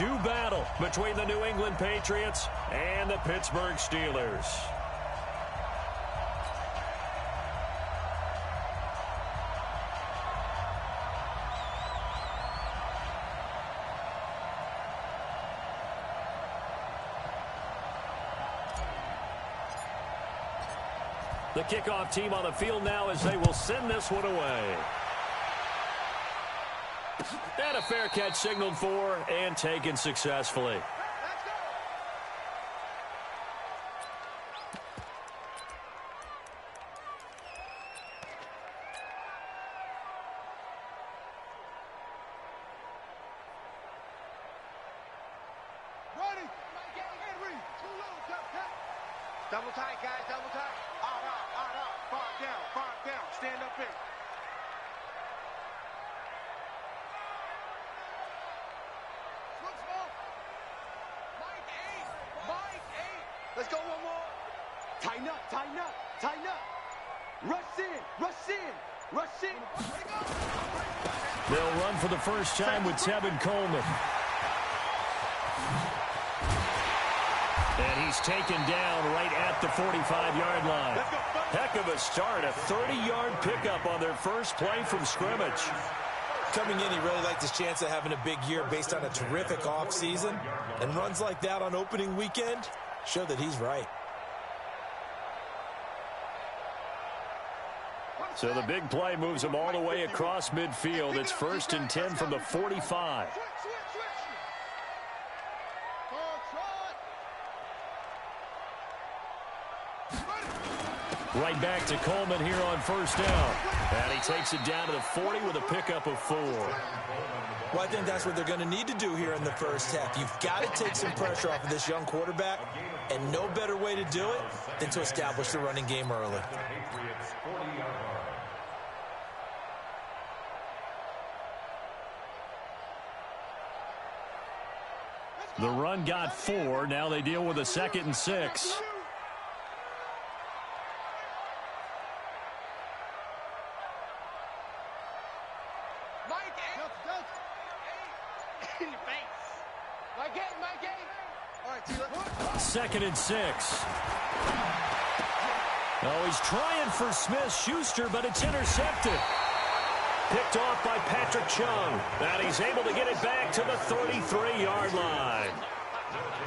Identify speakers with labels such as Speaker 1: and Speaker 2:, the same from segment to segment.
Speaker 1: undue battle between the New England Patriots and the Pittsburgh Steelers. The kickoff team on the field now as they will send this one away. And a fair catch signaled for and taken successfully.
Speaker 2: Double tight, guys, double tight. Out. Far down. Stand up here. Mike 8. Let's go one more. Tighten up. Rush in.
Speaker 1: They'll run for the first time with Tevin Coleman. And he's taken down right at the 45-yard line. Heck of a start, a 30-yard pickup on their first play from scrimmage.
Speaker 3: Coming in, he really liked his chance of having a big year based on a terrific offseason. And runs like that on opening weekend show that he's right.
Speaker 1: So the big play moves him all the way across midfield. It's 1st and 10 from the 45. Right back to Coleman here on first down. And he takes it down to the 40 with a pickup of 4.
Speaker 3: Well, I think that's what they're going to need to do here in the first half. You've got to take some pressure off of this young quarterback, and no better way to do it than to establish the running game early.
Speaker 1: The run got 4. Now they deal with a 2nd and 6. Second and 6. Oh, he's trying for Smith-Schuster, but it's intercepted. Picked off by Patrick Chung. And he's able to get it back to the 33-yard line.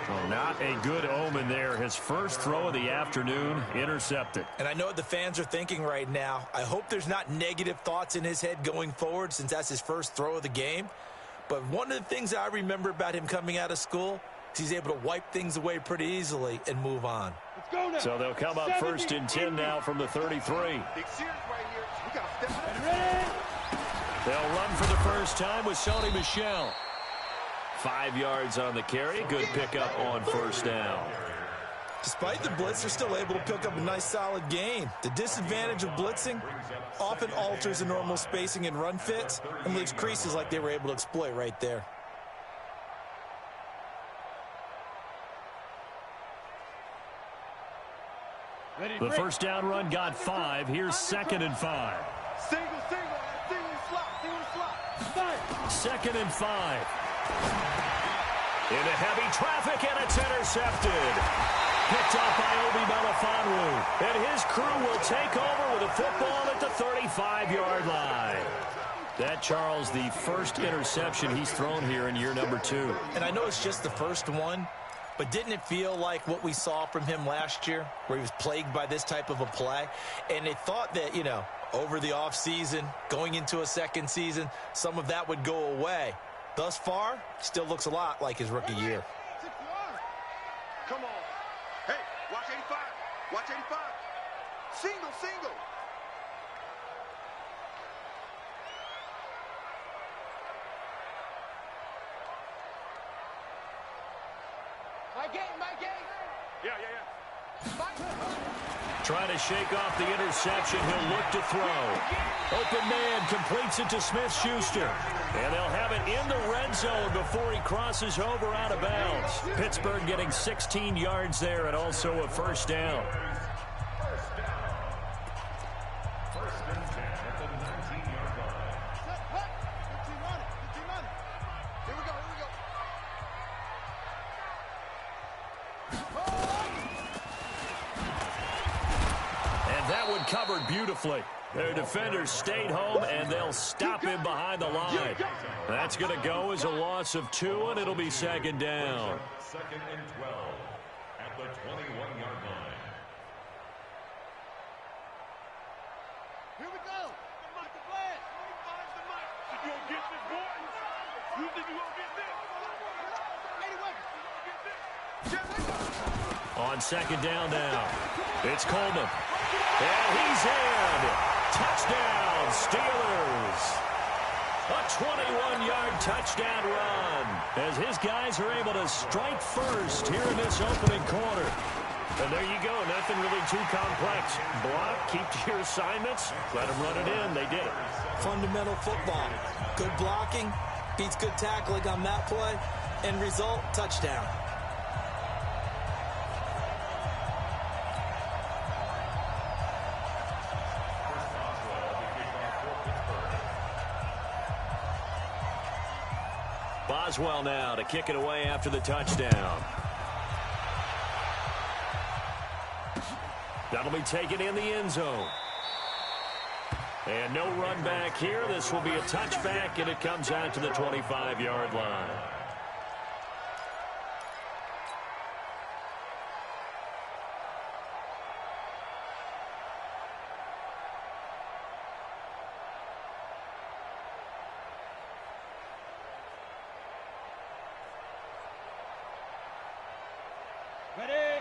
Speaker 1: Well, not a good omen there. His first throw of the afternoon intercepted.
Speaker 3: And I know what the fans are thinking right now. I hope there's not negative thoughts in his head going forward since that's his first throw of the game. But one of the things I remember about him coming out of school, he's able to wipe things away pretty easily and move on.
Speaker 1: So they'll come up 1st and 10 now from the 33. They'll run for the first time with Sony Michel. 5 yards on the carry. Good pickup on first down.
Speaker 3: Despite the blitz, they're still able to pick up a nice solid gain. The disadvantage of blitzing often alters the normal spacing and run fits and leaves creases like they were able to exploit right there.
Speaker 1: The first down run got 5. Here's 2nd and 5.
Speaker 2: Single slot.
Speaker 1: 2nd and 5. Into heavy traffic, and it's intercepted. Picked off by Obi Melifonwu. And his crew will take over with a football at the 35-yard line. That, Charles, the first interception he's thrown here in year number 2.
Speaker 3: And I know it's just the first one, but didn't it feel like what we saw from him last year, where he was plagued by this type of a play? And they thought that, over the offseason, going into a second season, some of that would go away. Thus far, still looks a lot like his rookie year.
Speaker 2: Come on. Hey, watch 85. Watch 85. Single. My game. Yeah.
Speaker 1: Trying to shake off the interception. He'll look to throw. Open man completes it to Smith-Schuster. And they'll have it in the red zone before he crosses over out of bounds. Pittsburgh getting 16 yards there and also a first down. and covered beautifully. Their defenders stayed home, and they'll stop him behind the line. That's going to go as a loss of 2, and it'll be second down.
Speaker 4: Second and 12 at the 21-yard line.
Speaker 2: Here we go. The mic, the flag. The mic. You gonna get this, boy? You think you gonna get this? Anyway.
Speaker 1: On second down now, it's Coleman. And he's in. Touchdown, Steelers. A 21-yard touchdown run as his guys are able to strike first here in this opening quarter. And there you go, nothing really too complex. Block, keep to your assignments, let them run it in. They did it.
Speaker 3: Fundamental football. Good blocking, beats good tackling on that play. End result, touchdown.
Speaker 1: Boswell now to kick it away after the touchdown. That'll be taken in the end zone. And no run back here. This will be a touchback, and it comes out to the 25-yard line.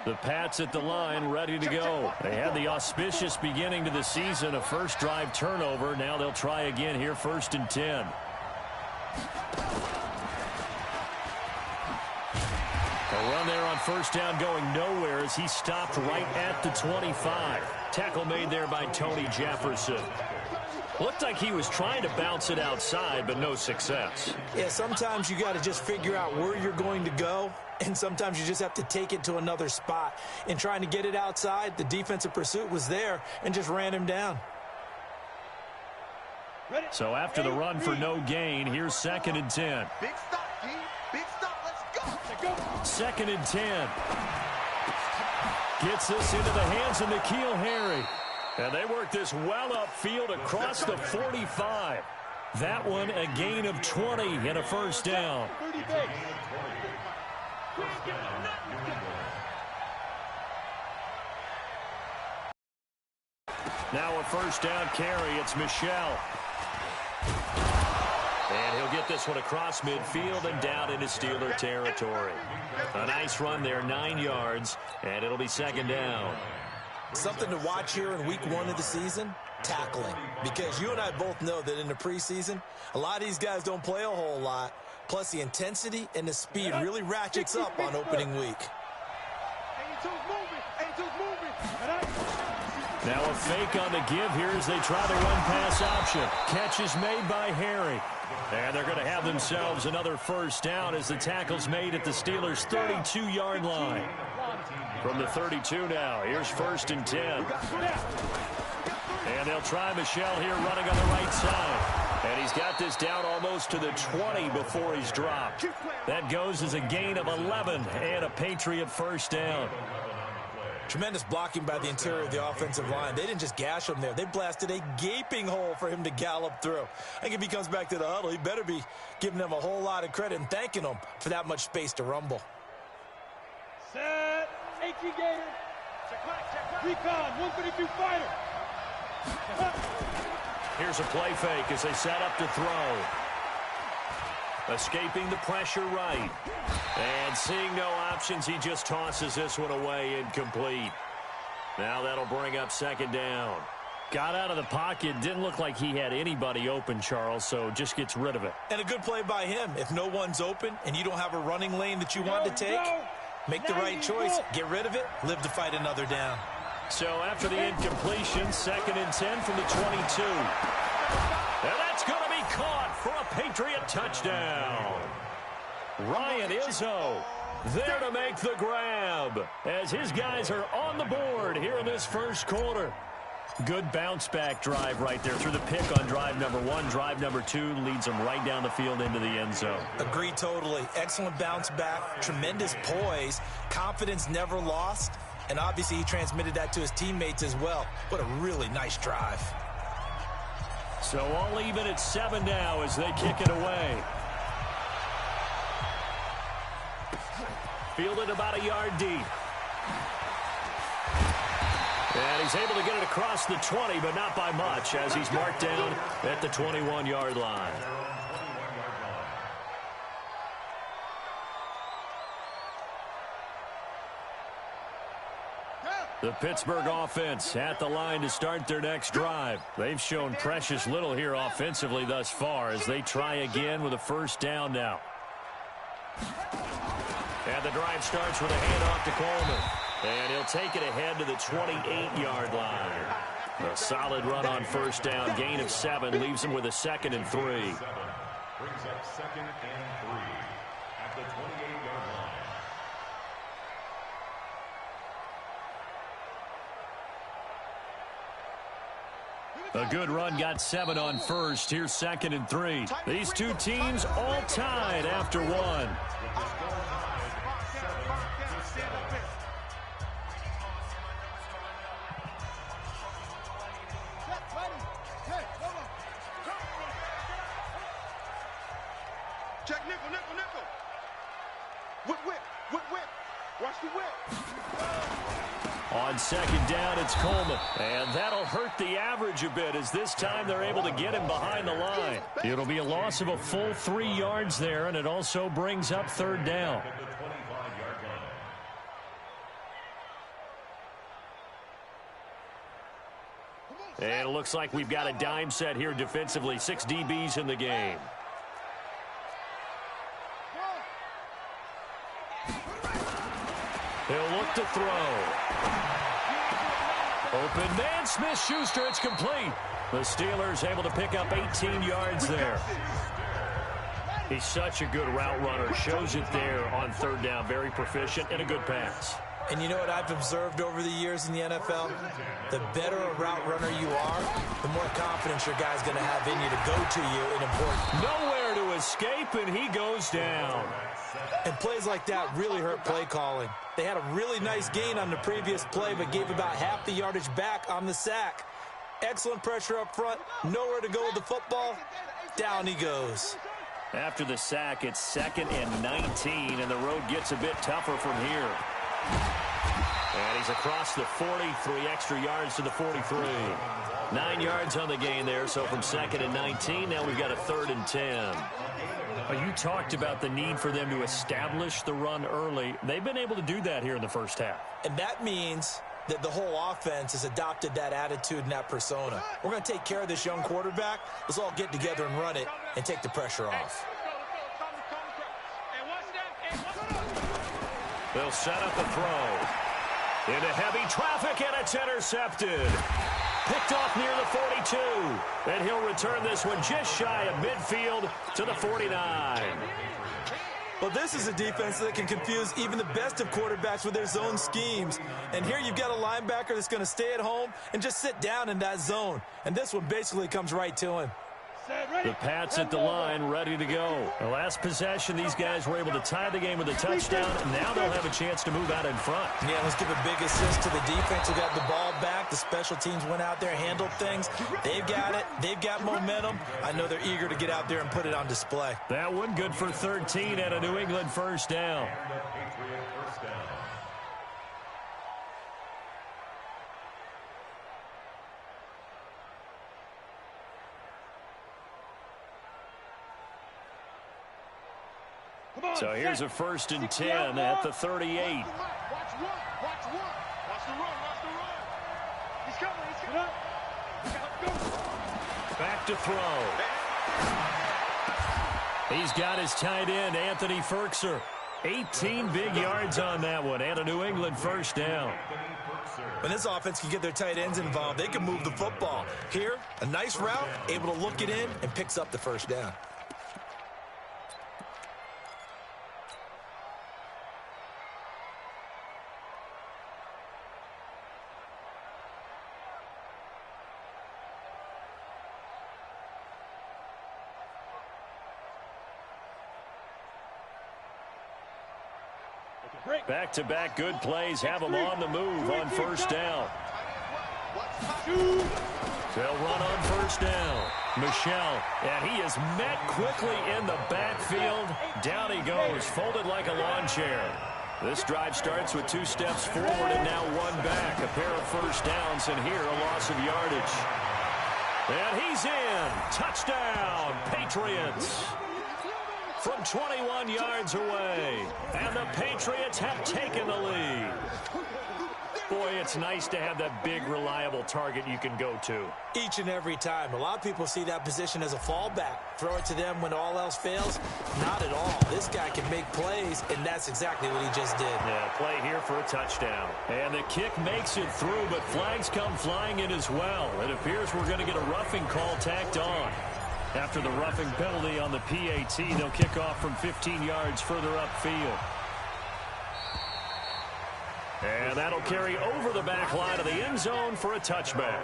Speaker 1: The Pats at the line, ready to go. They had the auspicious beginning to the season, a first drive turnover. Now they'll try again here, 1st and 10. A run there on first down going nowhere as he stopped right at the 25. Tackle made there by Tony Jefferson. Looked like he was trying to bounce it outside, but no success.
Speaker 3: Yeah, sometimes you got to just figure out where you're going to go, and sometimes you just have to take it to another spot. In trying to get it outside, the defensive pursuit was there and just ran him down.
Speaker 1: So after the run for no gain, here's 2nd and 10.
Speaker 2: Big stop, G. Big stop. Let's go.
Speaker 1: 2nd and 10. Gets this into the hands of N'Keal Harry. And they work this well upfield across the 45. That one a gain of 20 and a first down. Now a first down carry. It's Michel. And he'll get this one across midfield and down into Steeler territory. A nice run there, 9 yards, and it'll be 2nd down.
Speaker 3: Something to watch here in week 1 of the season, tackling. Because you and I both know that in the preseason, a lot of these guys don't play a whole lot. Plus, the intensity and the speed really ratchets up on opening week.
Speaker 1: Now a fake on the give here as they try the run-pass option. Catch is made by Harry. And they're going to have themselves another first down as the tackle's made at the Steelers' 32-yard line. From the 32 now, here's 1st and 10. And they'll try Michel here running on the right side. And he's got this down almost to the 20 before he's dropped. That goes as a gain of 11 and a Patriot first down.
Speaker 3: Tremendous blocking by the interior of the offensive line. They didn't just gash him there. They blasted a gaping hole for him to gallop through. I think if he comes back to the huddle, he better be giving them a whole lot of credit and thanking them for that much space to rumble.
Speaker 5: Set. 18 Gator. Recon. 132 fighter.
Speaker 1: Here's a play fake as they set up to throw. Escaping the pressure right. And seeing no options, he just tosses this one away incomplete. Now that'll bring up 2nd down. Got out of the pocket. Didn't look like he had anybody open, Charles, so just gets rid of it.
Speaker 3: And a good play by him. If no one's open and you don't have a running lane that you want to take, make the right choice. Get rid of it. Live to fight another down.
Speaker 1: So after the incompletion, 2nd and 10 from the 22. And that's going to be caught for a Patriot touchdown. Ryan Izzo there to make the grab as his guys are on the board here in this first quarter. Good bounce-back drive right there through the pick on drive number 1. Drive number 2 leads them right down the field into the end zone.
Speaker 3: Agreed totally. Excellent bounce back, tremendous poise, confidence never lost. And obviously he transmitted that to his teammates as well. What a really nice drive.
Speaker 1: So all even at 7 now as they kick it away. Fielded about a yard deep. And he's able to get it across the 20, but not by much, as he's marked down at the 21-yard line. The Pittsburgh offense at the line to start their next drive. They've shown precious little here offensively thus far as they try again with a first down now. And the drive starts with a handoff to Coleman. And he'll take it ahead to the 28-yard line. A solid run on first down. Gain of 7 leaves him with a 2nd and 3.
Speaker 4: Brings up 2nd and 3 at the 28-yard line.
Speaker 1: A good run got 7 on first. Here's 2nd and 3. These two teams all tied after 1.
Speaker 2: Check nickel, nickel, nickel. Whip, whip, whip, whip. Watch the whip.
Speaker 1: On 2nd down, it's Coleman. And that'll hurt the average a bit as this time they're able to get him behind the line. It'll be a loss of a full 3 yards there, and it also brings up 3rd down. And it looks like we've got a dime set here defensively. 6 DBs in the game. He'll look to throw. Open man, Smith-Schuster, it's complete. The Steelers able to pick up 18 yards there. He's such a good route runner. Shows it there on 3rd down. Very proficient and a good pass.
Speaker 3: And you know what I've observed over the years in the NFL? The better a route runner you are, the more confidence your guy's going to have in you to go to you in important.
Speaker 1: Nowhere to escape, and he goes down.
Speaker 3: And plays like that really hurt play calling. They had a really nice gain on the previous play, but gave about half the yardage back on the sack. Excellent pressure up front. Nowhere to go with the football. Down he goes.
Speaker 1: After the sack, it's 2nd and 19, and the road gets a bit tougher from here. And he's across the 40, 3 extra yards to the 43. 9 yards on the gain there, so from 2nd and 19, now we've got a 3rd and 10. You talked about the need for them to establish the run early. They've been able to do that here in the first half.
Speaker 3: And that means that the whole offense has adopted that attitude and that persona. We're going to take care of this young quarterback. Let's all get together and run it and take the pressure off.
Speaker 1: They'll set up the throw. Into heavy traffic, and it's intercepted. Picked off near the 42. And he'll return this one just shy of midfield to the 49.
Speaker 3: Well, this is a defense that can confuse even the best of quarterbacks with their zone schemes. And here you've got a linebacker that's going to stay at home and just sit down in that zone. And this one basically comes right to him.
Speaker 1: The Pats at the line, ready to go. The last possession, these guys were able to tie the game with a touchdown, and now they'll have a chance to move out in front.
Speaker 3: Yeah, let's give a big assist to the defense who got the ball back. The special teams went out there, handled things. They've got it. They've got momentum. I know they're eager to get out there and put it on display.
Speaker 1: That one good for 13 and a New England first down. So here's a 1st and 10 at the 38.
Speaker 2: Watch one, watch one. Watch the run, watch the run. He's coming.
Speaker 1: Back to throw. He's got his tight end, Anthony Ferkser. 18 big yards on that one, and a New England first down.
Speaker 3: When this offense can get their tight ends involved, they can move the football. Here, a nice route, able to look it in, and picks up the first down.
Speaker 1: Back-to-back good plays have them on the move on first down. They'll run on first down. Michel, and he is met quickly in the backfield. Down he goes, folded like a lawn chair. This drive starts with 2 steps forward and now 1 back. A pair of first downs, and here a loss of yardage. And he's in. Touchdown, Patriots. From 21 yards away. And the Patriots have taken the lead. Boy, it's nice to have that big, reliable target you can go to.
Speaker 3: Each and every time. A lot of people see that position as a fallback. Throw it to them when all else fails. Not at all. This guy can make plays, and that's exactly what he just did.
Speaker 1: Yeah, play here for a touchdown. And the kick makes it through, but flags come flying in as well. It appears we're going to get a roughing call tacked on. After the roughing penalty on the PAT, they'll kick off from 15 yards further upfield. And that'll carry over the back line of the end zone for a touchback.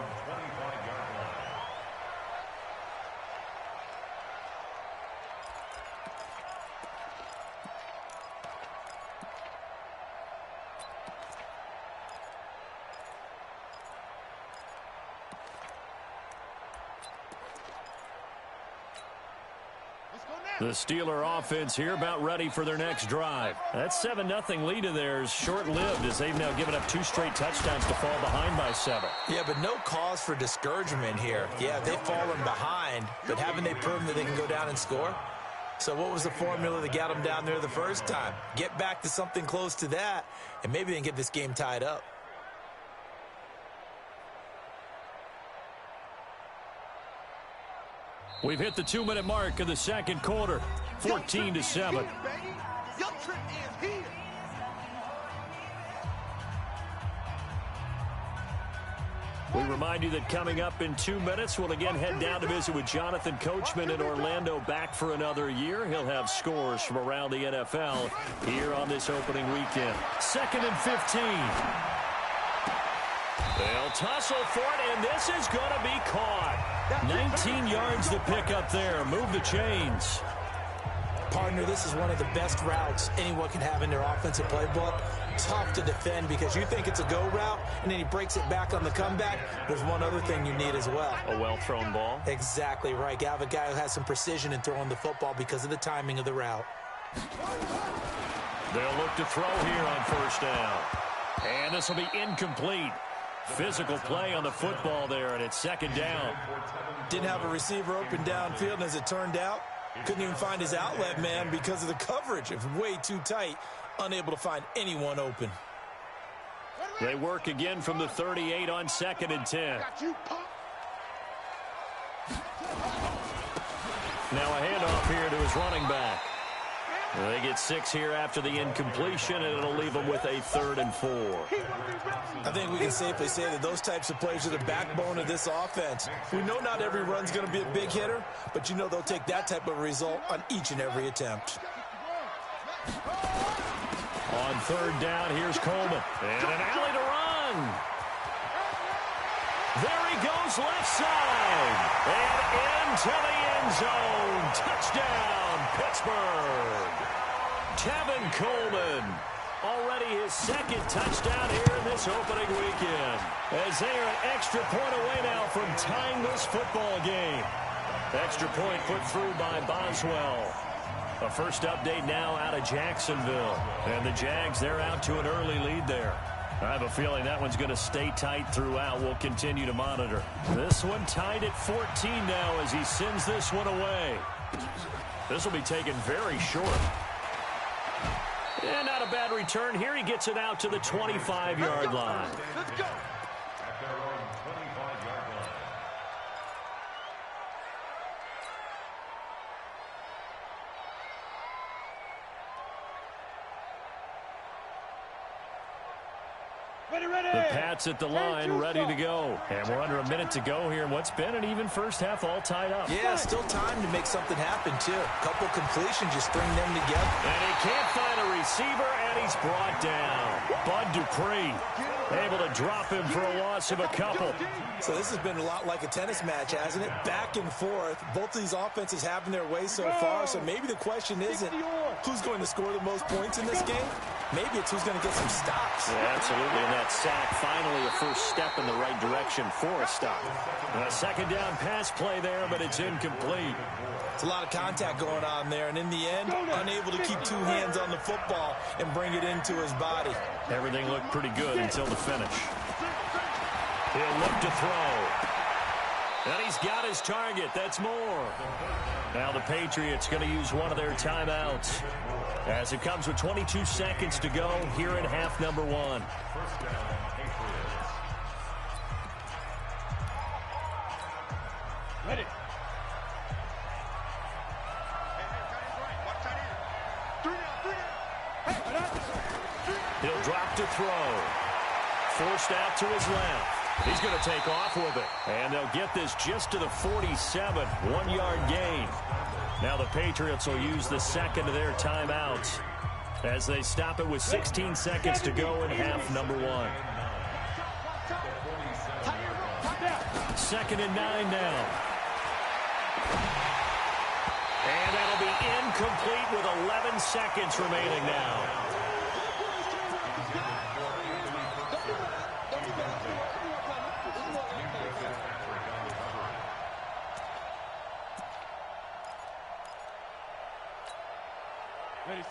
Speaker 1: The Steeler offense here about ready for their next drive. That 7-0 lead of theirs short-lived as they've now given up 2 straight touchdowns to fall behind by 7.
Speaker 3: Yeah, but no cause for discouragement here. Yeah, they've fallen behind, but haven't they proven that they can go down and score? So what was the formula that got them down there the first time? Get back to something close to that, and maybe they can get this game tied up.
Speaker 1: We've hit the 2-minute mark of the second quarter, 14-7. We remind you that coming up in 2 minutes, we'll again head down to visit with Jonathan Coachman in Orlando, back for another year. He'll have scores from around the NFL here on this opening weekend. 2nd and 15. They'll tussle for it, and this is going to be caught. 19 yards to pick up there. Move the chains.
Speaker 3: Partner, this is one of the best routes anyone can have in their offensive playbook. Tough to defend because you think it's a go route, and then he breaks it back on the comeback. There's one other thing you need as well.
Speaker 1: A well-thrown ball?
Speaker 3: Exactly right. You have a guy who has some precision in throwing the football because of the timing of the route.
Speaker 1: They'll look to throw here on first down. And this will be incomplete. Physical play on the football there, and it's 2nd down.
Speaker 3: Didn't have a receiver open downfield, and as it turned out, couldn't even find his outlet man because of the coverage. It was way too tight, unable to find anyone open.
Speaker 1: They work again from the 38 on 2nd and 10. Now a handoff here to his running back. They get 6 here after the incompletion, and it'll leave them with a 3rd and 4.
Speaker 3: I think we can safely say that those types of plays are the backbone of this offense. We know not every run's going to be a big hitter, but you know they'll take that type of result on each and every attempt.
Speaker 1: On 3rd down, here's Coleman. And an alley to run. There he goes left side. And into the end zone. Touchdown, Pittsburgh. Tevin Coleman. Already his 2nd touchdown here in this opening weekend. As they are an extra point away now from tying this football game. Extra point put through by Boswell. A first update now out of Jacksonville. And the Jags, they're out to an early lead there. I have a feeling that one's going to stay tight throughout. We'll continue to monitor. This one tied at 14 now as he sends this one away. This will be taken very short. And not a bad return here. He gets it out to the 25-yard line.
Speaker 2: Let's go.
Speaker 4: At their own 25-yard line.
Speaker 1: The Pats at the line, ready to go. And we're under a minute to go here in what's been an even first half, all tied up.
Speaker 3: Yeah, still time to make something happen, too. A couple completions, just string them together.
Speaker 1: And he can't find a receiver, and he's brought down. Bud Dupree able to drop him for a loss of a couple.
Speaker 3: So this has been a lot like a tennis match, hasn't it? Back and forth. Both of these offenses having their way so far, so maybe the question isn't who's going to score the most points in this game, maybe it's who's going to get some stops.
Speaker 1: Yeah, absolutely, and that sack finally a first step in the right direction for a stop. A second down pass play there, but it's incomplete.
Speaker 3: It's a lot of contact going on there, and in the end, unable to keep two hands on the football and bring it into his body.
Speaker 1: Everything looked pretty good until the finish. He'll look to throw. And he's got his target. That's more. Now the Patriots going to use one of their timeouts as it comes with 22 seconds to go here in half number one.
Speaker 5: Ready.
Speaker 1: He'll drop to throw. Forced out to his left. He's going to take off with it. And they'll get this just to the 47. 1 yard gain. Now the Patriots will use the second of their timeouts as they stop it with 16 seconds to go in half number one. 2nd and 9 now. And that'll be incomplete with 11 seconds remaining now.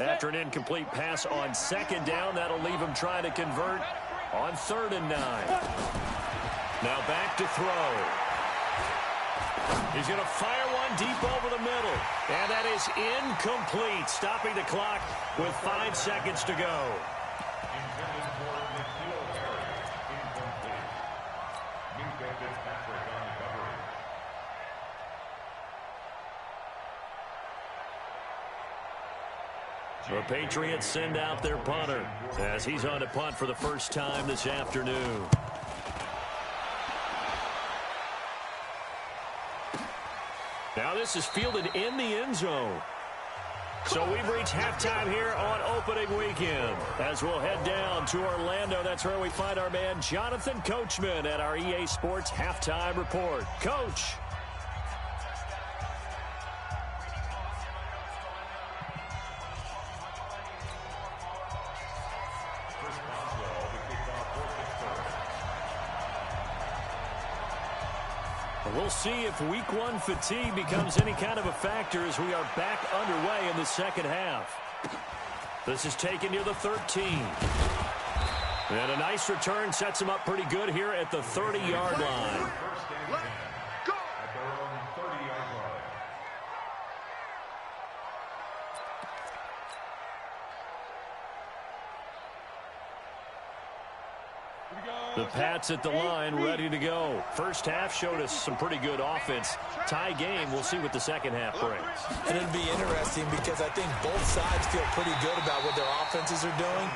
Speaker 1: After an incomplete pass on 2nd down, that'll leave him trying to convert on 3rd and 9. Now back to throw. He's going to fire one deep over the middle. And that is incomplete, stopping the clock with 5 seconds to go. The Patriots send out their punter as he's on to punt for the first time this afternoon. Now this is fielded in the end zone. So we've reached halftime here on opening weekend. As we'll head down to Orlando, that's where we find our man Jonathan Coachman at our EA Sports Halftime Report. Coach. We'll see if week one fatigue becomes any kind of a factor as we are back underway in the second half. This is taken near the 13. And a nice return sets him up pretty good here at the 30-yard line. The Pats at the line, ready to go. First half showed us some pretty good offense. Tie game, we'll see what the second half brings.
Speaker 3: And it'll be interesting because I think both sides feel pretty good about what their offenses are doing.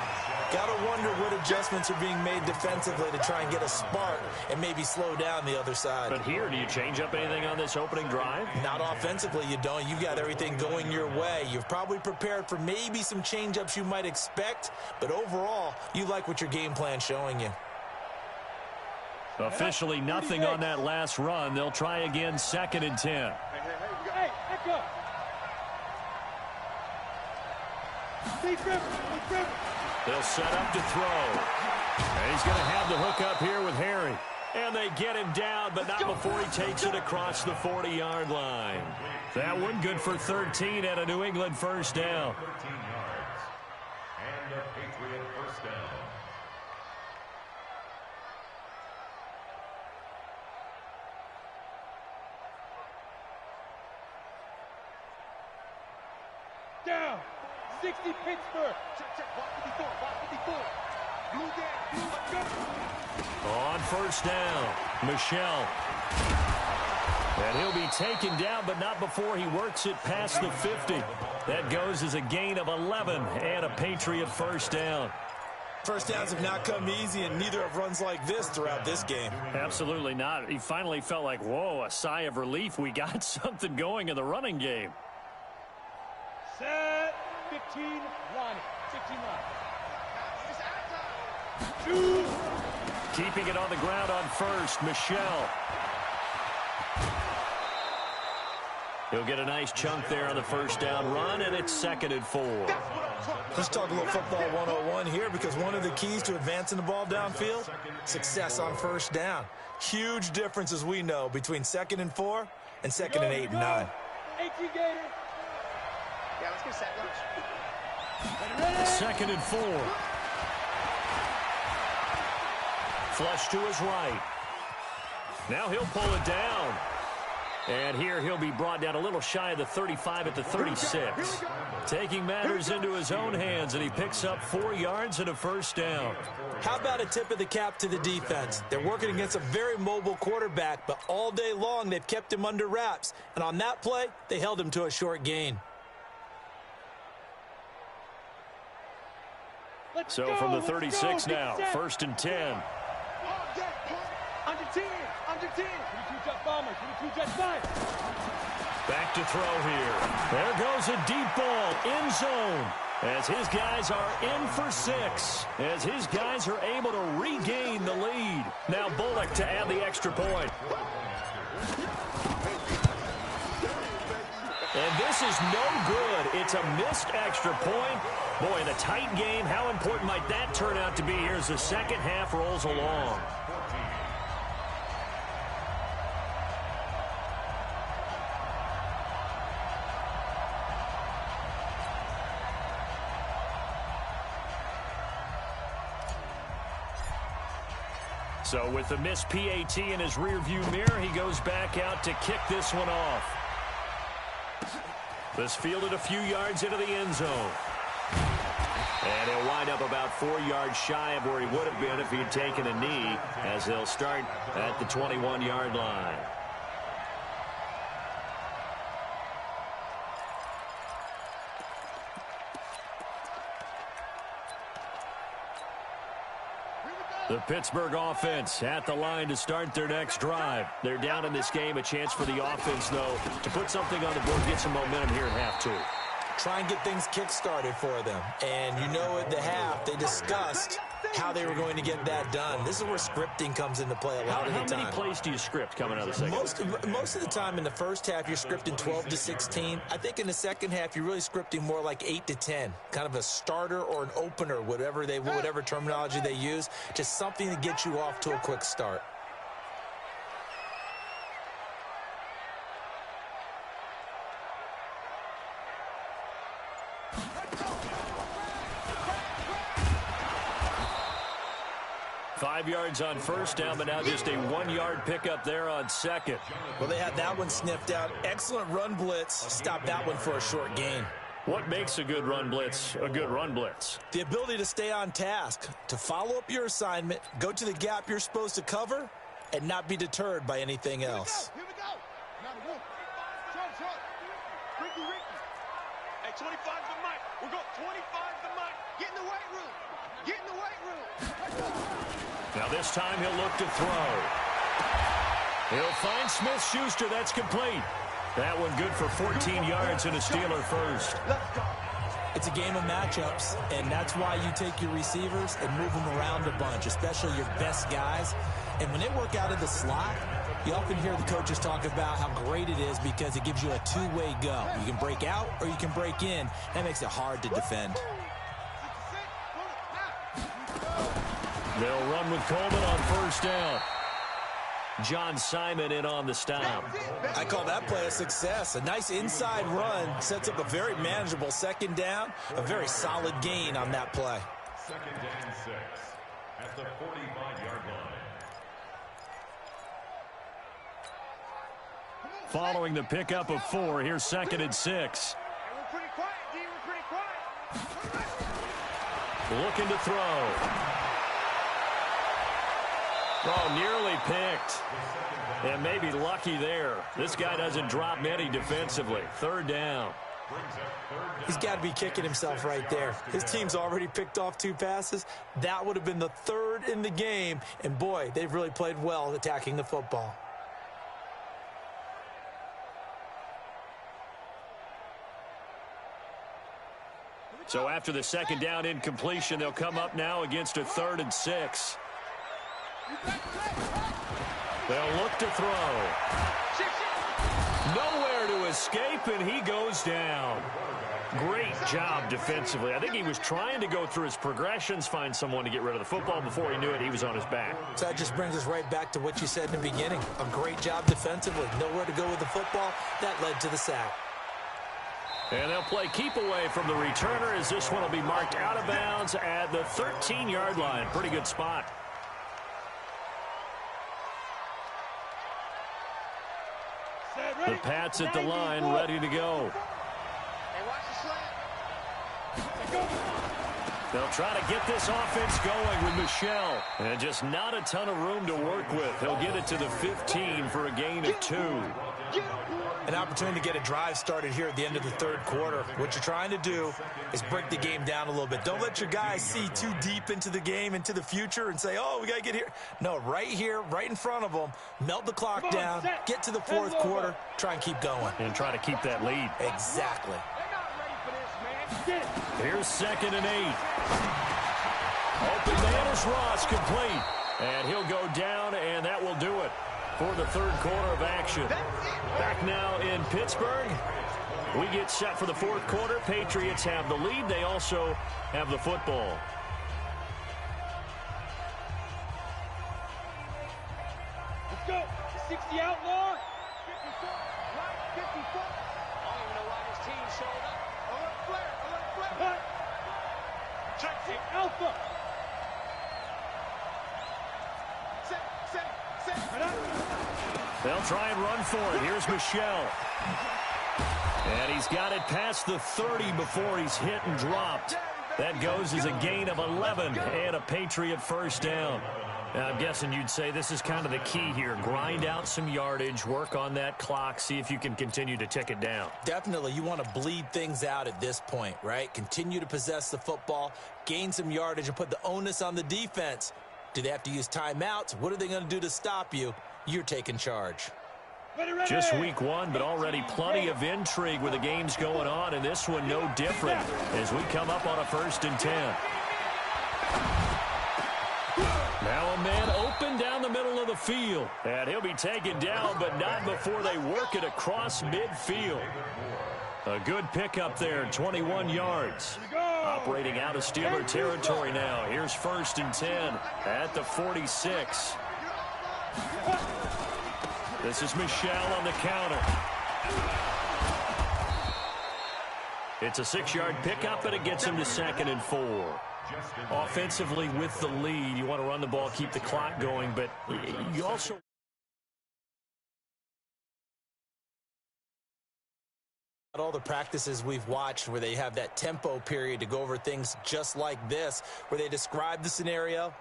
Speaker 3: Got to wonder what adjustments are being made defensively to try and get a spark and maybe slow down the other side.
Speaker 1: But here, do you change up anything on this opening drive?
Speaker 3: Not offensively, you don't. You've got everything going your way. You've probably prepared for maybe some change-ups you might expect, but overall, you like what your game plan's showing you.
Speaker 1: Officially nothing on that last run. They'll try again, 2nd and 10.
Speaker 5: Hey, back up.
Speaker 1: They'll set up to throw. And he's going to have the hook up here with Harry. And they get him down, but not before he takes it across the 40-yard line. That one good for 13 and a New England first down.
Speaker 4: 13 yards. And a Patriot first down.
Speaker 5: Down. 60 Pittsburgh. Check. Box 54. Blue down.
Speaker 1: On first down, Michelle. And he'll be taken down, but not before he works it past the 50. That goes as a gain of 11 and a Patriot first down.
Speaker 3: First downs have not come easy, and neither have runs like this throughout this game.
Speaker 1: Absolutely not. He finally felt like, whoa, a sigh of relief. We got something going in the running game.
Speaker 5: Set. 15 line. 15 line. 2.
Speaker 1: Keeping it on the ground on first, Michelle. He'll get a nice chunk there on the first down run, and it's 2nd and 4.
Speaker 3: Let's talk a little football 101 here, because one of the keys to advancing the ball downfield, success on first down. Huge difference, as we know, between 2nd and 4 and 2nd and 8 and 9.
Speaker 5: Yeah, let's get set. Lunch.
Speaker 1: 2nd and 4. Flush to his right. Now he'll pull it down. And here he'll be brought down a little shy of the 35 at the 36. Taking matters into his own hands, and he picks up 4 yards and a first down.
Speaker 3: How about a tip of the cap to the defense? They're working against a very mobile quarterback, but all day long they've kept him under wraps. And on that play, they held him to a short gain.
Speaker 1: So from the 36 now, 1st and 10.
Speaker 5: Under 10. 22 Jet Bombers. 22 Jet 5.
Speaker 1: Back to throw here. There goes a deep ball, end zone. As his guys are in for 6. As his guys are able to regain the lead. Now Bullock to add the extra point. And this is no good. It's a missed extra point. Boy, in a tight game, how important might that turn out to be here as the second half rolls along? So with the missed PAT in his rearview mirror, he goes back out to kick this one off. This fielded a few yards into the end zone. And he'll wind up about 4 yards shy of where he would have been if he had taken a knee, as they'll start at the 21-yard line. The Pittsburgh offense at the line to start their next drive. They're down in this game. A chance for the offense, though, to put something on the board, get some momentum here at half 2.
Speaker 3: Try and get things kick-started for them. And you know at the half, they discussed how they were going to get that done. This is where scripting comes into play a lot of the time.
Speaker 1: How many plays do you script coming out of the second?
Speaker 3: Most of the time in the first half, you're scripting 12 to 16. I think in the second half, you're really scripting more like 8 to 10. Kind of a starter or an opener, whatever terminology they use. Just something to get you off to a quick start.
Speaker 1: Five yards on first down, but now just a 1-yard pickup there on second.
Speaker 3: Well, they had that one sniffed out. Excellent run blitz. Stopped that one for a short gain.
Speaker 1: What makes a good run blitz a good run blitz?
Speaker 3: The ability to stay on task, to follow up your assignment, go to the gap you're supposed to cover, and not be deterred by anything else.
Speaker 2: Here we go. Short. Ricky. Hey, 25 the mic. We're going 25 the mic. Get in the weight room.
Speaker 1: Now this time he'll look to throw. He'll find Smith-Schuster. That's complete. That one good for 14 yards and a Steeler first.
Speaker 3: It's a game of matchups, and that's why you take your receivers and move them around a bunch, especially your best guys. And when they work out of the slot, you often hear the coaches talk about how great it is because it gives you a two-way go. You can break out or you can break in. That makes it hard to defend.
Speaker 1: They'll run with Coleman on first down. John Simon in on the stop.
Speaker 3: I call that play a success. A nice inside run sets up a very manageable second down. A very solid gain on that play.
Speaker 4: Second down 6 at the 45-yard line.
Speaker 1: Following the pickup of 4, here's 2nd and 6.
Speaker 2: We're pretty quiet, D. We're pretty quiet.
Speaker 1: Looking to throw. Oh, nearly picked. And maybe lucky there. This guy doesn't drop many defensively. 3rd down.
Speaker 3: He's got to be kicking himself right there. His team's already picked off 2 passes. That would have been the 3rd in the game. And, boy, they've really played well attacking the football.
Speaker 1: So after the second down incompletion, they'll come up now against a 3rd and 6. They'll look to throw. Nowhere to escape, and he goes down. Great job defensively. I think he was trying to go through his progressions, find someone to get rid of the football. Before he knew it, he was on his back.
Speaker 3: So that just brings us right back to what you said in the beginning. A great job defensively. Nowhere to go with the football. That led to the sack.
Speaker 1: And they'll play keep away from the returner as this one will be marked out of bounds at the 13-yard line. Pretty good spot. The Pats at the line, ready to go. They'll try to get this offense going with Michel. And just not a ton of room to work with. He'll get it to the 15 for a gain of 2.
Speaker 3: An opportunity to get a drive started here at the end of the third quarter. What you're trying to do is break the game down a little bit. Don't let your guys see too deep into the game, into the future, and say, oh, we got to get here. No, right here, right in front of them, melt the clock down, get to the fourth quarter, try and keep going.
Speaker 1: And try to keep that lead.
Speaker 3: Exactly.
Speaker 1: Here's 2nd and 8. Open man is Ross, complete. And he'll go down, and that will do it for the third quarter of action. Back now in Pittsburgh. We get set for the fourth quarter. Patriots have the lead. They also have the football.
Speaker 5: Let's go. 60 outlaw. 54. Right. 54.
Speaker 2: I don't even know why this team showed up. Alert flare. Alert flare.
Speaker 5: Cut.
Speaker 2: Check it.
Speaker 5: Alpha.
Speaker 2: Set.
Speaker 1: They'll try and run for it. Here's Michel. And he's got it past the 30 before he's hit and dropped. That goes as a gain of 11 and a Patriot first down. Now, I'm guessing you'd say this is kind of the key here. Grind out some yardage, work on that clock, see if you can continue to tick it down.
Speaker 3: Definitely, you want to bleed things out at this point, right? Continue to possess the football, gain some yardage, and put the onus on the defense. Do they have to use timeouts? What are they going to do to stop you? You're taking charge.
Speaker 1: Just week 1, but already plenty of intrigue with the games going on, and this one no different as we come up on a 1st and 10. Now a man open down the middle of the field, and he'll be taken down, but not before they work it across midfield. A good pickup there, 21 yards. Operating out of Steeler territory now. Here's 1st and 10 at the 46. This is Michel on the counter. It's a 6-yard pickup, and it gets him to 2nd and 4. Offensively with the lead, you want to run the ball, keep the clock going, but you also...
Speaker 3: All the practices we've watched where they have that tempo period to go over things just like this, where they describe the scenario,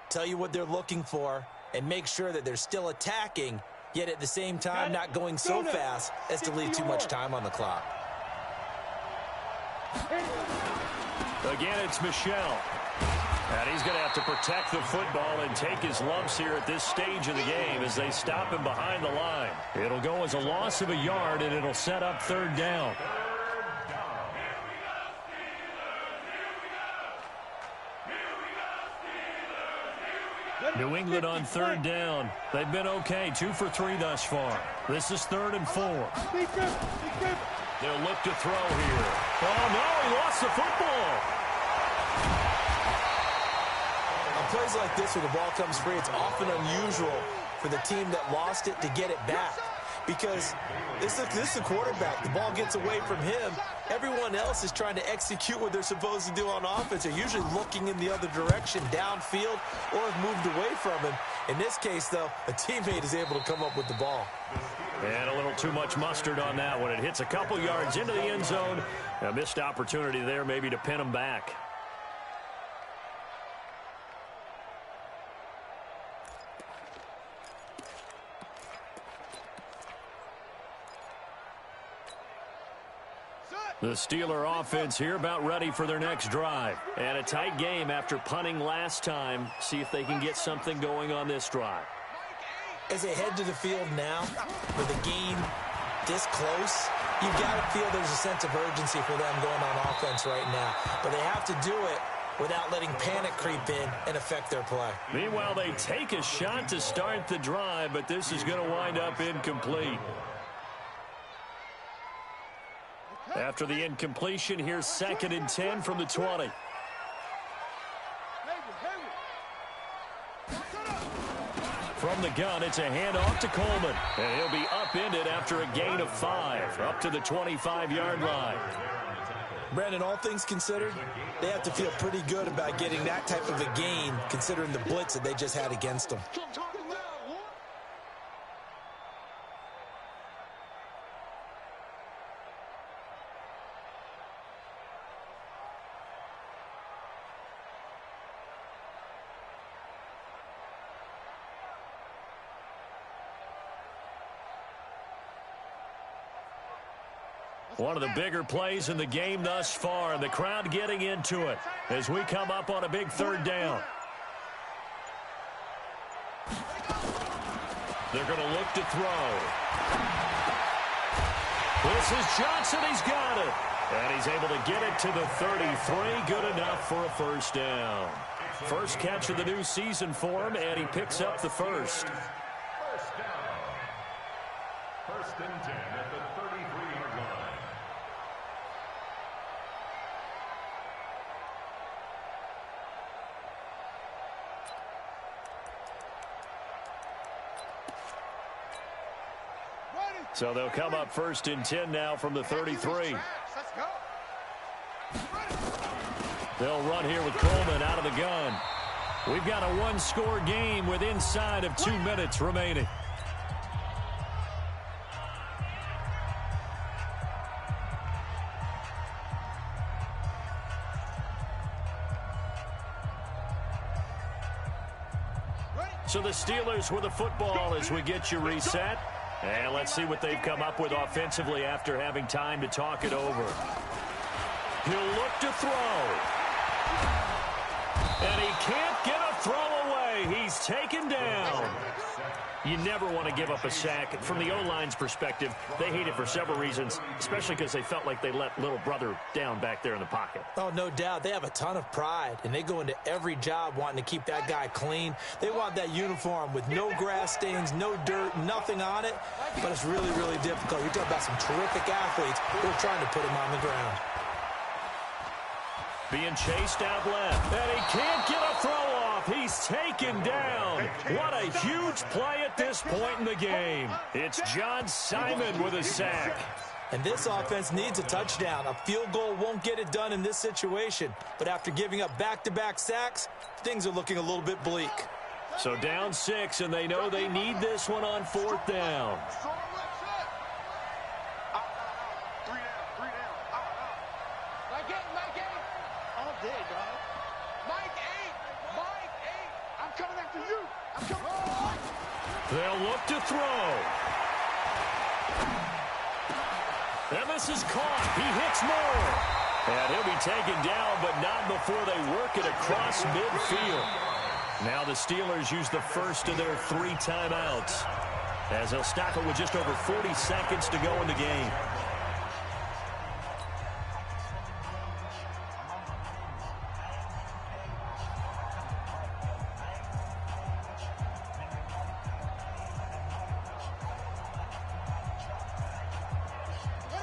Speaker 3: tell you what they're looking for, and make sure that they're still attacking, yet at the same time not going so fast as to leave too much time on the clock.
Speaker 1: Again, it's Michel. And he's going to have to protect the football and take his lumps here at this stage of the game as they stop him behind the line. It'll go as a loss of a yard, and it'll set up 3rd down. New England on 3rd down. They've been okay, 2 for 3 thus far. This is 3rd and 4. They'll look to throw here. Oh, no, he lost the football.
Speaker 3: On plays like this where the ball comes free, it's often unusual for the team that lost it to get it back. Because this is the quarterback. The ball gets away from him. Everyone else is trying to execute what they're supposed to do on offense. They're usually looking in the other direction, downfield, or have moved away from him. In this case, though, a teammate is able to come up with the ball.
Speaker 1: And a little too much mustard on that one. It hits a couple yards into the end zone. A missed opportunity there maybe to pin him back. The Steeler offense here about ready for their next drive. And a tight game after punting last time. See if they can get something going on this drive.
Speaker 3: As they head to the field now, with a game this close, you've got to feel there's a sense of urgency for them going on offense right now. But they have to do it without letting panic creep in and affect their play.
Speaker 1: Meanwhile, they take a shot to start the drive, but this is going to wind up incomplete. After the incompletion, here's 2nd and 10 from the 20. From the gun, it's a handoff to Coleman. And he'll be upended after a gain of 5, up to the 25-yard line.
Speaker 3: Brandon, all things considered, they have to feel pretty good about getting that type of a gain, considering the blitz that they just had against them.
Speaker 1: One of the bigger plays in the game thus far, and the crowd getting into it as we come up on a big 3rd down. They're going to look to throw. This is Johnson. He's got it. And he's able to get it to the 33. Good enough for a 1st down. First catch of the new season for him, and he picks up the 1st.
Speaker 4: 1st down. 1st and 10 at the 33-yard line.
Speaker 1: So they'll come up 1st and 10 now from the 33. They'll run here with Coleman out of the gun. We've got a 1-score game with inside of 2 minutes remaining. So the Steelers with the football as we get you reset. And let's see what they've come up with offensively after having time to talk it over. He'll look to throw. And he can't get a throw away. He's taken down. You never want to give up a sack. From the O-line's perspective, they hate it for several reasons, especially because they felt like they let little brother down back there in the pocket.
Speaker 3: Oh, no doubt. They have a ton of pride, and they go into every job wanting to keep that guy clean. They want that uniform with no grass stains, no dirt, nothing on it, but it's really, really difficult. You're talking about some terrific athletes who are trying to put him on the ground.
Speaker 1: Being chased out left, and he can't get a throw off. He's taken down. What a huge play at this point in the game. It's John Simon with a sack.
Speaker 3: And this offense needs a touchdown. A field goal won't get it done in this situation. But after giving up back-to-back sacks, things are looking a little bit bleak.
Speaker 1: So down 6, and they know they need this one on 4th down. They'll look to throw. And this is caught. He hits more. And he'll be taken down, but not before they work it across midfield. Now the Steelers use the first of their 3 timeouts, as they'll stop it with just over 40 seconds to go in the game.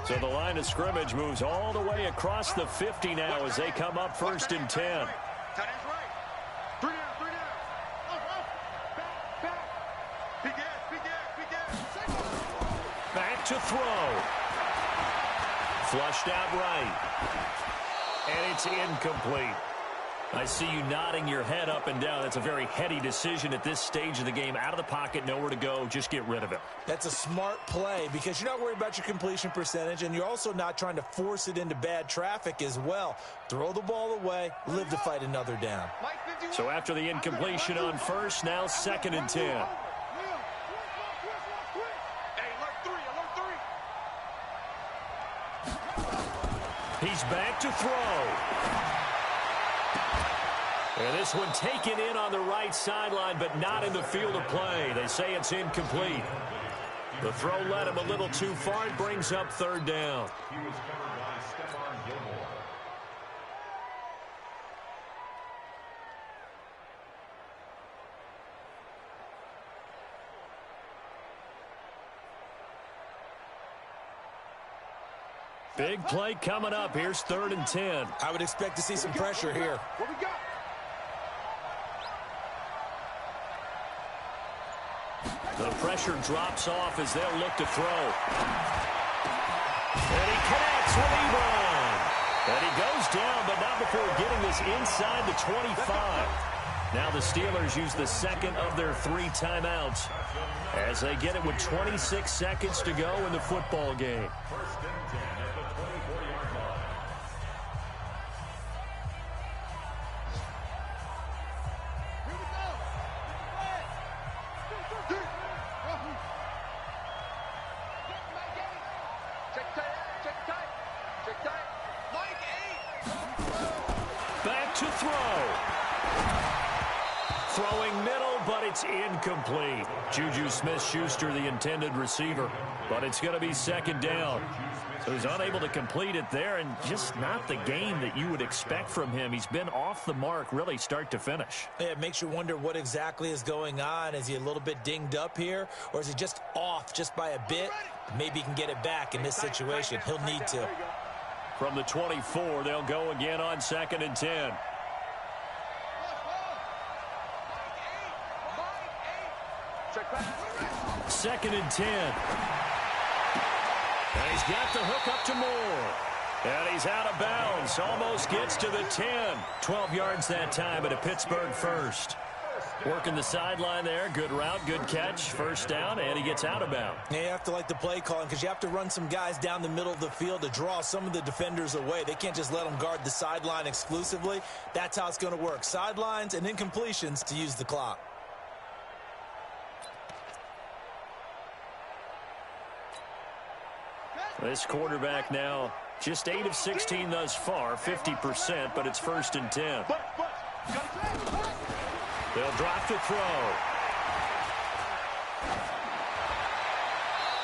Speaker 1: So the line of scrimmage moves all the way across the 50 now as they come up 1st and 10. Back to throw. Flushed out right. And it's incomplete. I see you nodding your head up and down. That's a very heady decision at this stage of the game. Out of the pocket, nowhere to go. Just get rid of it.
Speaker 3: That's a smart play because you're not worried about your completion percentage, and you're also not trying to force it into bad traffic as well. Throw the ball away, live to fight another down.
Speaker 1: So after the incompletion on 1st, now 2nd and 10. He's back to throw. And this one taken in on the right sideline, but not in the field of play. They say it's incomplete. The throw led him a little too far. It brings up 3rd down.
Speaker 4: He was covered by Stephon Gilmore.
Speaker 1: Big play coming up. Here's 3rd and 10.
Speaker 3: I would expect to see some pressure here.
Speaker 2: What we got?
Speaker 1: The pressure drops off as they'll look to throw. And he connects with Ebron. And he goes down, but not before getting this inside the 25. Now the Steelers use the second of their 3 timeouts as they get it with 26 seconds to go in the football game.
Speaker 4: 1st and 10 at the 24-yard line.
Speaker 2: Here we go. Check tight. Check tight. Check tight. Mike 8.
Speaker 1: Back to throw. Throwing middle, but it's incomplete. Juju Smith-Schuster, the intended receiver, but it's going to be 2nd down. So he's unable to complete it there, and just not the game that you would expect from him. He's been off the mark, really, start to finish.
Speaker 3: Yeah, it makes you wonder what exactly is going on. Is he a little bit dinged up here, or is he just off just by a bit? Maybe he can get it back in this situation. He'll need to.
Speaker 1: From the 24, they'll go again on 2nd and 10. 2nd and 10. And he's got the hook up to Moore. And he's out of bounds. Almost gets to the 10. 12 yards that time, but a Pittsburgh first. Working the sideline there. Good route, good catch. 1st down, and he gets out of bounds.
Speaker 3: Yeah, you have to like the play calling because you have to run some guys down the middle of the field to draw some of the defenders away. They can't just let them guard the sideline exclusively. That's how it's going to work. Sidelines and incompletions to use the clock.
Speaker 1: This quarterback now just 8 of 16 thus far, 50%, but it's 1st and 10. They'll drop to throw.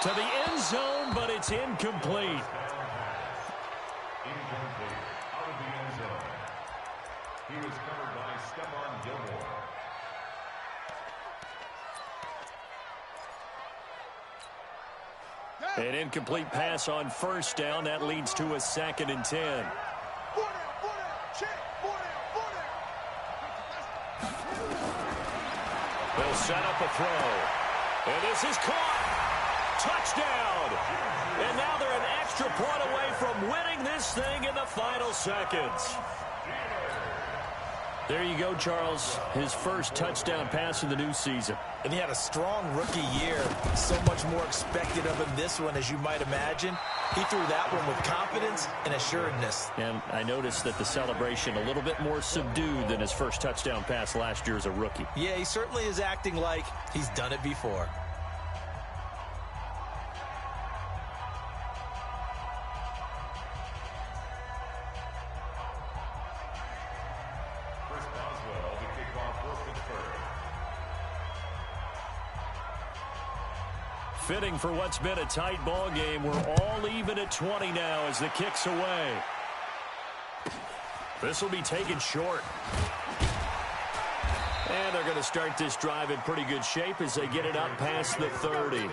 Speaker 1: To the end zone, but it's incomplete.
Speaker 4: Incomplete. Out of the end zone. He was covered by Stephon Gilmore.
Speaker 1: An incomplete pass on 1st down. That leads to a 2nd and 10. They'll set up a throw. And this is caught. Touchdown. And now they're an extra point away from winning this thing in the final seconds. There you go, Charles. His first touchdown pass of the new season.
Speaker 3: And he had a strong rookie year. So much more expected of him this one, as you might imagine. He threw that one with confidence and assuredness.
Speaker 1: And I noticed that the celebration a little bit more subdued than his first touchdown pass last year as a rookie.
Speaker 3: Yeah, he certainly is acting like he's done it before.
Speaker 1: Fitting for what's been a tight ball game. We're all even at 20 now as the kick's away. This will be taken short. And they're going to start this drive in pretty good shape as they get it up past the 30.
Speaker 4: At their own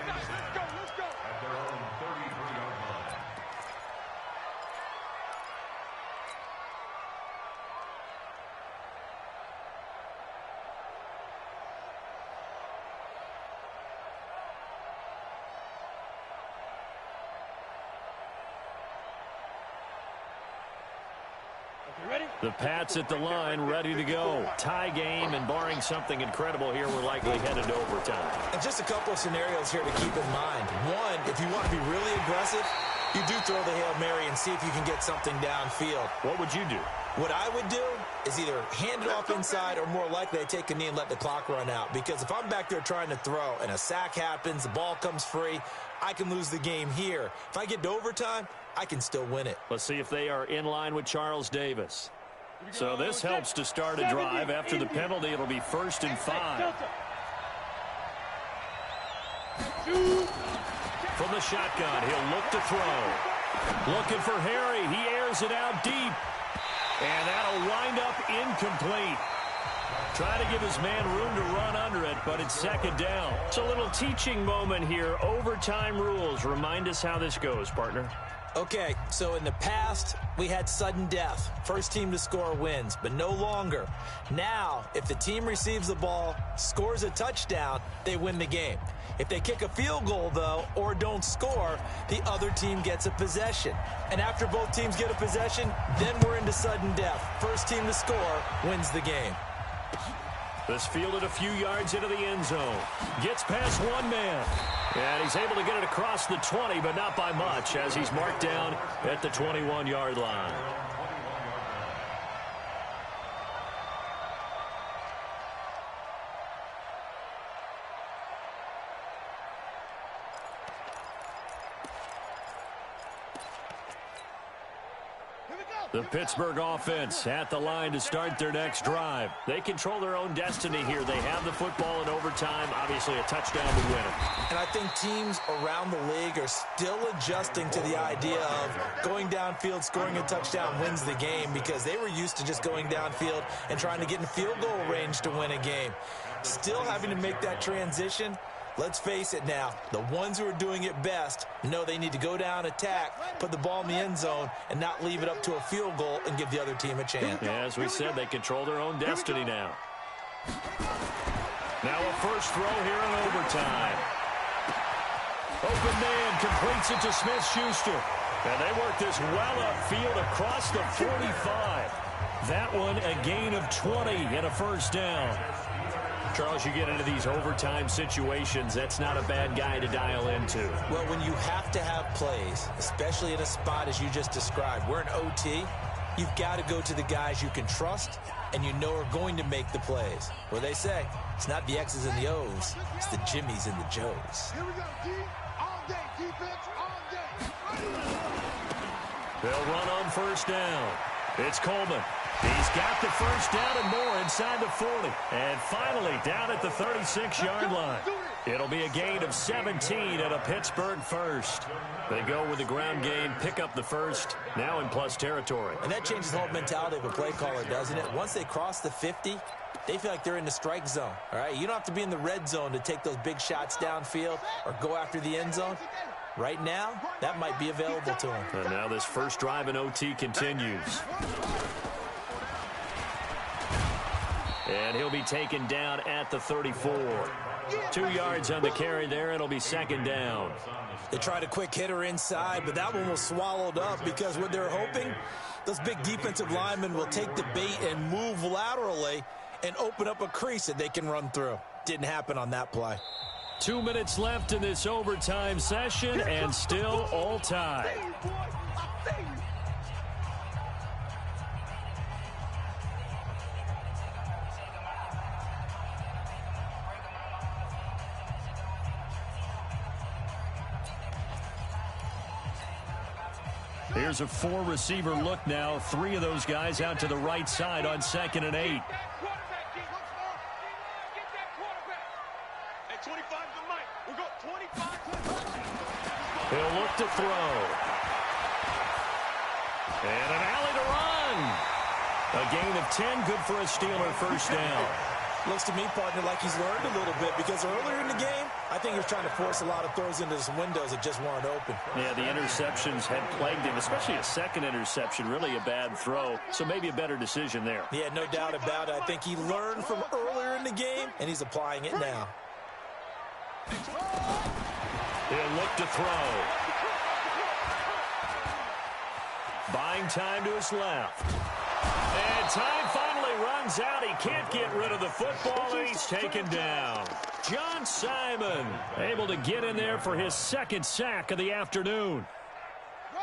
Speaker 4: 33-yard line.
Speaker 1: The Pats at the line, ready to go. Tie game, and barring something incredible here, we're likely headed to overtime.
Speaker 3: And just a couple of scenarios here to keep in mind. One, if you want to be really aggressive, you do throw the Hail Mary and see if you can get something downfield.
Speaker 1: What would you do?
Speaker 3: What I would do is either hand it off inside or more likely I take a knee and let the clock run out. Because if I'm back there trying to throw and a sack happens, the ball comes free, I can lose the game here. If I get to overtime, I can still win it.
Speaker 1: Let's see if they are in line with Charles Davis. So this helps to start a drive. After the penalty, it'll be 1st and 5. From the shotgun, he'll look to throw. Looking for Harry. He airs it out deep. And that'll wind up incomplete. Trying to give his man room to run under it, but it's 2nd down. It's a little teaching moment here. Overtime rules. Remind us how this goes, partner.
Speaker 3: Okay, so in the past, we had sudden death. First team to score wins, but no longer. Now, if the team receives the ball, scores a touchdown, they win the game. If they kick a field goal, though, or don't score, the other team gets a possession. And after both teams get a possession, then we're into sudden death. First team to score wins the game.
Speaker 1: This fielded a few yards into the end zone. Gets past one man. And he's able to get it across the 20, but not by much, as he's marked down at the 21-yard line. The Pittsburgh offense at the line to start their next drive. They control their own destiny here. They have the football in overtime. Obviously, a touchdown to win it.
Speaker 3: And I think teams around the league are still adjusting to the idea of going downfield, scoring a touchdown wins the game, because they were used to just going downfield and trying to get in field goal range to win a game. Still having to make that transition. Let's face it now, the ones who are doing it best know they need to go down, attack, put the ball in the end zone, and not leave it up to a field goal and give the other team a chance.
Speaker 1: Yeah, as we said, they control their own destiny now. Now a first throw here in overtime. Open man completes it to Smith-Schuster. And they work this well upfield across the 45. That one a gain of 20 and a first down. Charles, you get into these overtime situations, that's not a bad guy to dial into.
Speaker 3: Well, when you have to have plays, especially in a spot as you just described, we're in OT, you've got to go to the guys you can trust and you know are going to make the plays. Where they say, it's not the X's and the O's, it's the Jimmies and the Joes.
Speaker 2: Here we go, D. All day, defense, all day.
Speaker 1: They'll run on first down. It's Coleman. He's got the first down and more inside the 40. And finally down at the 36-yard line. It'll be a gain of 17 and a Pittsburgh first. They go with the ground game, pick up the first, now in plus territory.
Speaker 3: And that changes the whole mentality of a play caller, doesn't it? Once they cross the 50, they feel like they're in the strike zone. All right, you don't have to be in the red zone to take those big shots downfield or go after the end zone. Right now, that might be available to them.
Speaker 1: And now this first drive in OT continues. And he'll be taken down at the 34. 2 yards on the carry there. It'll be second down.
Speaker 3: They tried a quick hitter inside, but that one was swallowed up because what they're hoping, those big defensive linemen will take the bait and move laterally and open up a crease that they can run through. Didn't happen on that play.
Speaker 1: 2 minutes left in this overtime session, and still all tied. Here's a 4-receiver look now. 3 of those guys out to the right side on 2nd and 8. He'll look to throw. And an alley to run. A gain of 10, good for a Steeler first down.
Speaker 3: Looks to me, partner, like he's learned a little bit, because earlier in the game, I think he was trying to force a lot of throws into some windows that just weren't open.
Speaker 1: Yeah, the interceptions had plagued him, especially a second interception, really a bad throw. So maybe a better decision there.
Speaker 3: Yeah, no doubt about it. I think he learned from earlier in the game, and he's applying it now.
Speaker 1: He'll look to throw. Buying time to his left. And time finally runs out. He can't get rid of the football, and he's taken down. John Simon able to get in there for his second sack of the afternoon.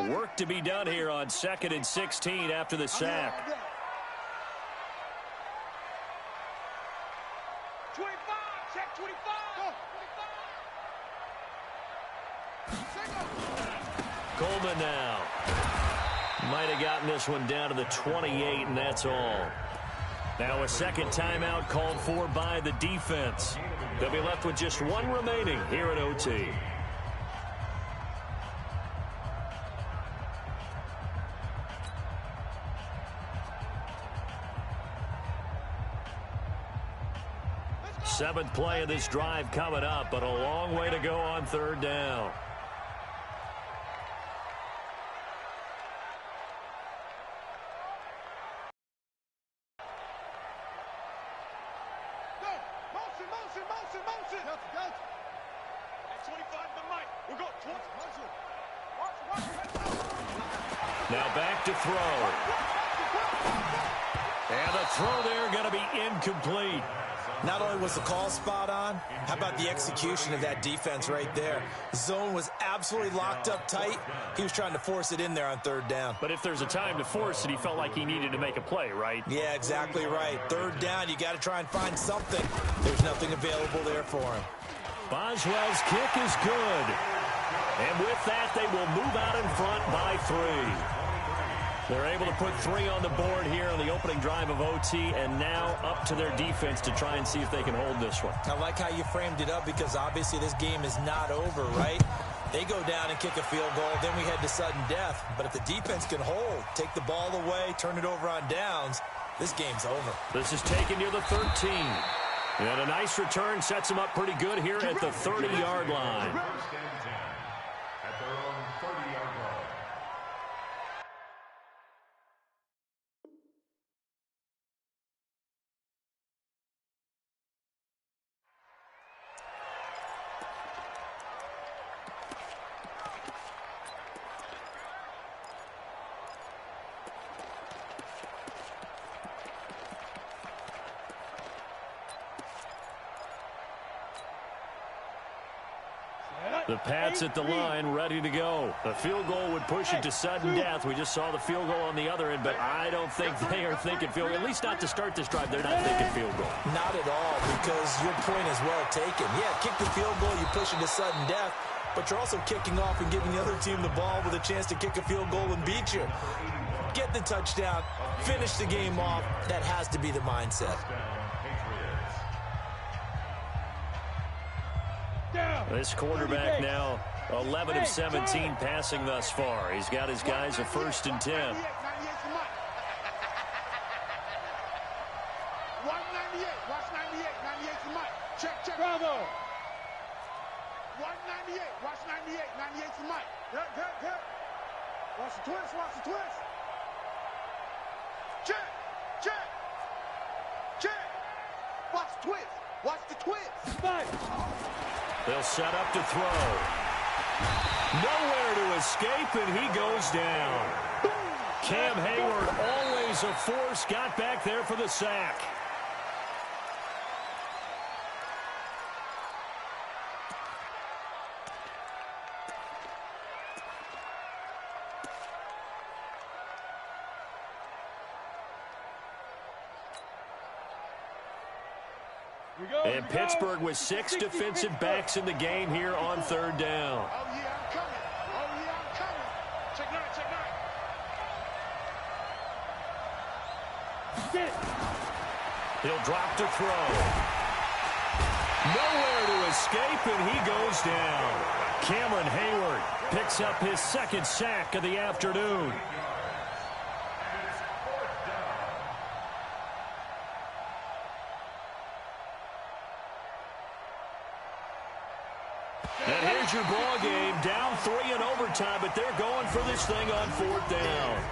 Speaker 1: Work to be done here on 2nd and 16 after the sack.
Speaker 2: 25, check 25.
Speaker 1: Coleman now. Might have gotten this one down to the 28, and that's all. Now a second timeout called for by the defense. They'll be left with just one remaining here at OT. Seventh play of this drive coming up, but a long way to go on 3rd down.
Speaker 2: motion. At 25 the mic. We got 20.
Speaker 1: Now back to throw. And the throw there going to be incomplete.
Speaker 3: Not only was the call spot on, how about the execution of that defense right there? The zone was absolutely locked up tight. He was trying to force it in there on third down.
Speaker 1: But if there's a time to force it, he felt like he needed to make a play, right?
Speaker 3: Yeah, exactly right. Third down, you got to try and find something. There's nothing available there for him.
Speaker 1: Boswell's kick is good. And with that, they will move out in front by 3. They're able to put 3 on the board here on the opening drive of OT, and now up to their defense to try and see if they can hold this one.
Speaker 3: I like how you framed it up because obviously this game is not over, right? They go down and kick a field goal, then we head to sudden death. But if the defense can hold, take the ball away, turn it over on downs, this game's over.
Speaker 1: This is taken near the 13. And a nice return sets them up pretty good here at the 30-yard line.
Speaker 4: First and 10 at their own 30-yard line.
Speaker 1: The Pats at the line, ready to go. A field goal would push it to sudden death. We just saw the field goal on the other end, but I don't think they are thinking field goal. At least not to start this drive. They're not thinking field goal.
Speaker 3: Not at all, because your point is well taken. Yeah, kick the field goal, you push it to sudden death, but you're also kicking off and giving the other team the ball with a chance to kick a field goal and beat you. Get the touchdown, finish the game off. That has to be the mindset.
Speaker 1: This quarterback now 11 of 17 passing thus far. He's got his guys a 1st and 10.
Speaker 2: 198, watch 98, 98's the mic. Check.
Speaker 5: Bravo.
Speaker 2: 198, watch 98, 98's the mic. Good. Watch the twist. Check. Watch the twist.
Speaker 5: Fight.
Speaker 1: They'll set up to throw. Nowhere to escape, and he goes down. Cam Hayward, always a force, got back there for the sack. And Pittsburgh with 6 defensive backs in the game here on 3rd down.
Speaker 2: Oh, yeah, I'm coming. Check 9.
Speaker 5: Sit.
Speaker 1: He'll drop to throw. Nowhere to escape, and he goes down. Cameron Hayward picks up his 2nd sack of the afternoon. And here's your ball game, down 3 in overtime, but they're going for this thing on 4th down.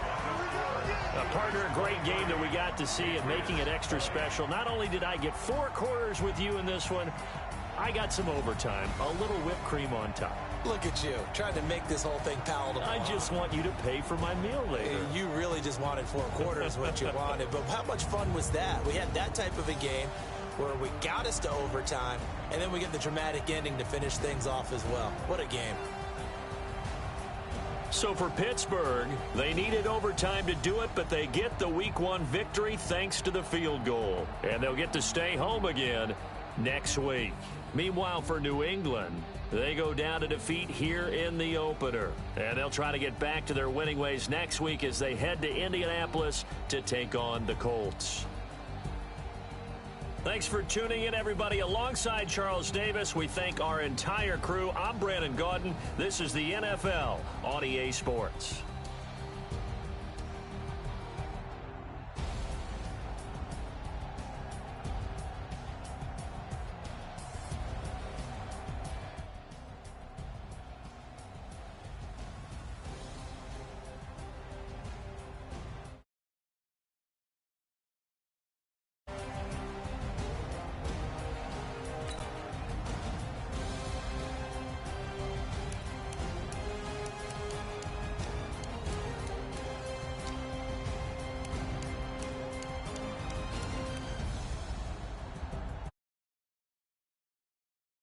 Speaker 1: Partner, a great game that we got to see and making it extra special. Not only did I get 4 quarters with you in this one, I got some overtime, a little whipped cream on top.
Speaker 3: Look at you, trying to make this whole thing palatable.
Speaker 1: I just want you to pay for my meal later.
Speaker 3: You really just wanted 4 quarters what you wanted, but how much fun was that? We had that type of a game where we got us to overtime, and then we get the dramatic ending to finish things off as well. What a game.
Speaker 1: So for Pittsburgh, they needed overtime to do it, but they get the Week 1 victory thanks to the field goal. And they'll get to stay home again next week. Meanwhile, for New England, they go down to defeat here in the opener. And they'll try to get back to their winning ways next week as they head to Indianapolis to take on the Colts. Thanks for tuning in, everybody. Alongside Charles Davis, we thank our entire crew. I'm Brandon Gaudin. This is the NFL on EA Sports.